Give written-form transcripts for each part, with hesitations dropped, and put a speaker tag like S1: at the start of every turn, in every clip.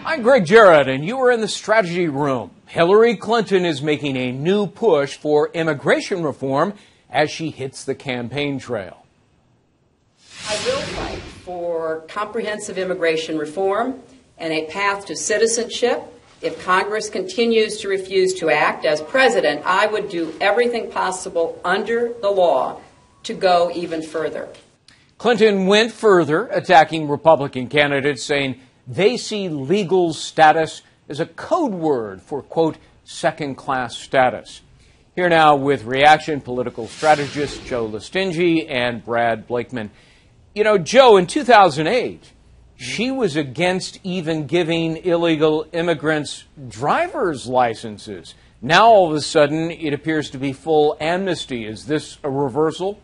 S1: I'm Greg Jarrett, and you are in the strategy room. Hillary Clinton is making a new push for immigration reform as she hits the campaign trail.
S2: I will fight for comprehensive immigration reform and a path to citizenship. If Congress continues to refuse to act, as president, I would do everything possible under the law to go even further.
S1: Clinton went further, attacking Republican candidates, saying they see legal status as a code word for, quote, second-class status. Here now with reaction, political strategist Joe Lestingi and Brad Blakeman. You know, Joe, in 2008, she was against even giving illegal immigrants driver's licenses. Now, all of a sudden, it appears to be full amnesty. Is this a reversal?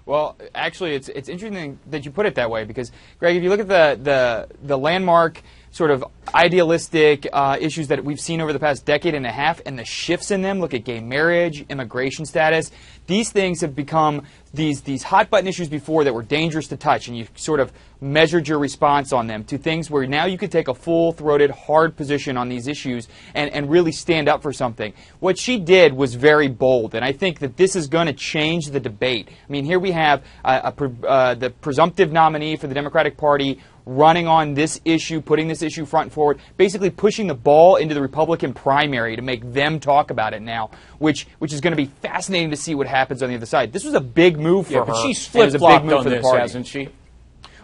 S3: Well, actually, it's interesting that you put it that way because, Greg, if you look at the landmark sort of idealistic issues that we've seen over the past decade and a half and the shifts in them, look at gay marriage, immigration status, these things have become these hot-button issues before that were dangerous to touch, and you sort of measured your response on them to things where now you could take a full-throated, hard position on these issues and really stand up for something. What she did was very bold, and I think that this is going to change the debate. I mean, here we have the presumptive nominee for the Democratic Party running on this issue, putting this issue front and forward, basically pushing the ball into the Republican primary to make them talk about it now, which is going to be fascinating to see what happens on the other side. This was a big move for her.
S1: But she's flip-flopped on this, hasn't she?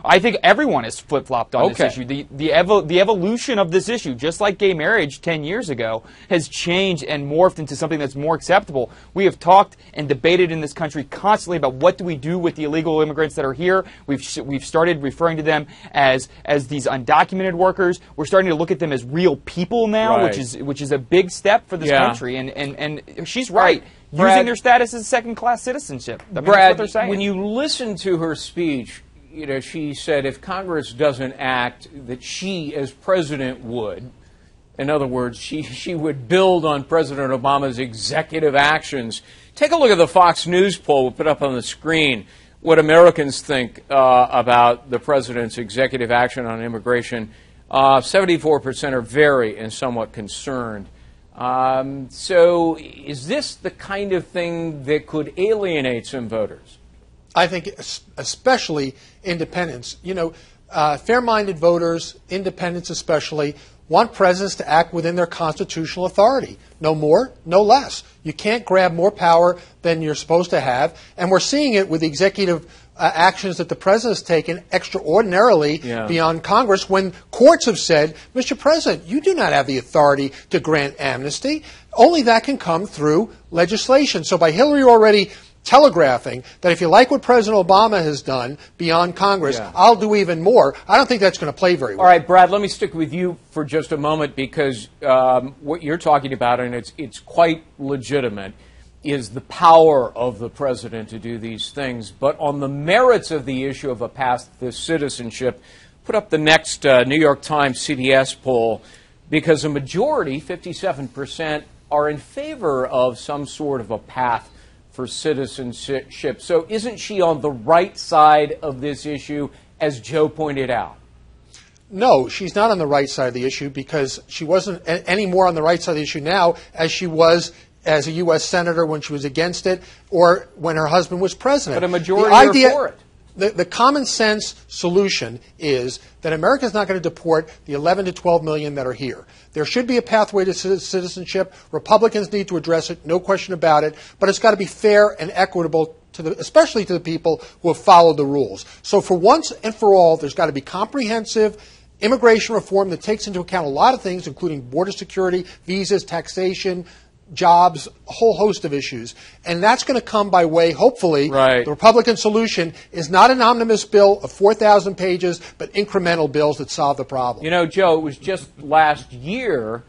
S3: I think everyone has flip-flopped on this issue. The evolution of this issue, just like gay marriage 10 years ago, has changed and morphed into something that's more acceptable. We have talked and debated in this country constantly about what do we do with the illegal immigrants that are here. We've started referring to them as these undocumented workers. We're starting to look at them as real people now,
S1: right,
S3: which is a big step for this country. And she's right. Brad, using their status as second-class citizenship. I mean,
S1: Brad,
S3: that's what they're saying.
S1: When you listen to her speech, you know, she said if Congress doesn't act, that she, as president, would. In other words, she would build on President Obama's executive actions. Take a look at the Fox News poll we put up on the screen, what Americans think about the president's executive action on immigration. 74% are very and somewhat concerned. So is this the kind of thing that could alienate some voters?
S4: I think especially independents. You know, fair-minded voters, independents especially, want presidents to act within their constitutional authority. No more, no less. You can't grab more power than you're supposed to have. And we're seeing it with the executive actions that the president has taken extraordinarily beyond Congress when courts have said, Mr. President, you do not have the authority to grant amnesty. Only that can come through legislation. So by Hillary already telegraphing that if you like what President Obama has done beyond Congress, I'll do even more, I don't think that's going to play very well.
S1: All right, Brad, let me stick with you for just a moment because what you're talking about, and it's quite legitimate, is the power of the president to do these things. But on the merits of the issue of a path to citizenship, put up the next New York Times CBS poll, because a majority, 57%, are in favor of some sort of a path for citizenship. So isn't she on the right side of this issue, as Joe pointed out?
S4: No, she's not on the right side of the issue because she wasn't any more on the right side of the issue now as she was as a U.S. Senator when she was against it or when her husband was president.
S1: But a majority are for it.
S4: The common sense solution is that America is not going to deport the 11 to 12 million that are here. There should be a pathway to citizenship. Republicans need to address it, no question about it. But it's got to be fair and equitable, especially to the people who have followed the rules. So for once and for all, there's got to be comprehensive immigration reform that takes into account a lot of things, including border security, visas, taxation, jobs, a whole host of issues. And that's going to come by way, hopefully, the Republican solution is not an omnibus bill of 4,000 pages, but incremental bills that solve the problem.
S1: You know, Joe, it was just last year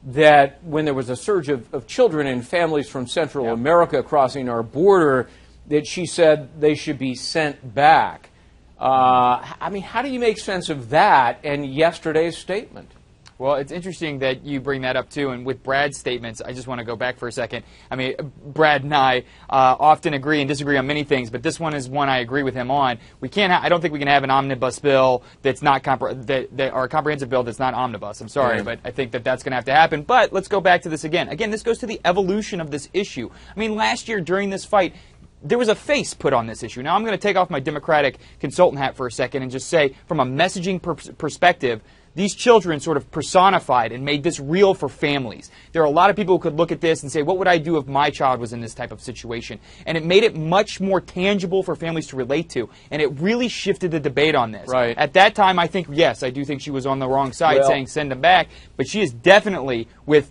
S1: that when there was a surge of children and families from Central America crossing our border, that she said they should be sent back. I mean, how do you make sense of that and yesterday's statement?
S3: Well, it's interesting that you bring that up, too. And with Brad's statements, I just want to go back for a second. I mean, Brad and I often agree and disagree on many things, but this one is one I agree with him on. We can't. I don't think we can have an omnibus bill that's not or a comprehensive bill that's not omnibus. I'm sorry, but I think that that's going to have to happen. But let's go back to this again. Again, this goes to the evolution of this issue. I mean, last year during this fight, there was a face put on this issue. Now, I'm going to take off my Democratic consultant hat for a second and just say, from a messaging perspective, these children sort of personified and made this real for families. There are a lot of people who could look at this and say, what would I do if my child was in this type of situation? And it made it much more tangible for families to relate to. And it really shifted the debate on this.
S1: Right.
S3: At that time, I think, yes, I do think she was on the wrong side saying send them back. But she is definitely, with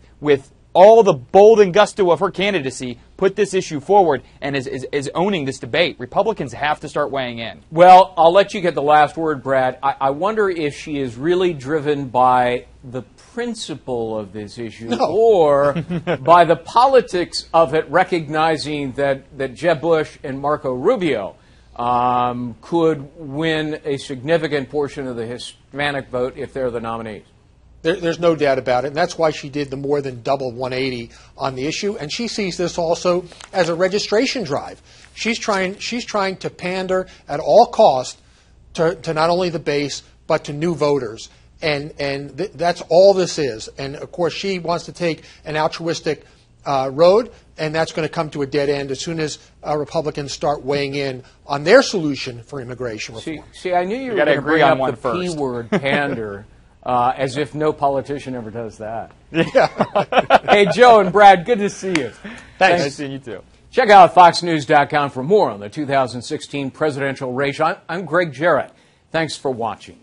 S3: all the bold and gusto of her candidacy, put this issue forward and is owning this debate. Republicans have to start weighing in.
S1: Well, I'll let you get the last word, Brad. I wonder if she is really driven by the principle of this issue or by the politics of it, recognizing that Jeb Bush and Marco Rubio could win a significant portion of the Hispanic vote if they're the nominees.
S4: There's no doubt about it, and that's why she did the more than double 180 on the issue. And she sees this also as a registration drive. She's trying to pander at all costs to not only the base but to new voters, and that's all this is. And of course, she wants to take an altruistic road, and that's going to come to a dead end as soon as Republicans start weighing in on their solution for immigration reform.
S1: See, I knew you were going to bring up the P word, pander. As if no politician ever does that.
S4: Yeah.
S1: Hey, Joe and Brad, good to see you.
S3: Thanks. Nice seeing you too.
S1: Check out FoxNews.com for more on the 2016 presidential race. I'm Greg Jarrett. Thanks for watching.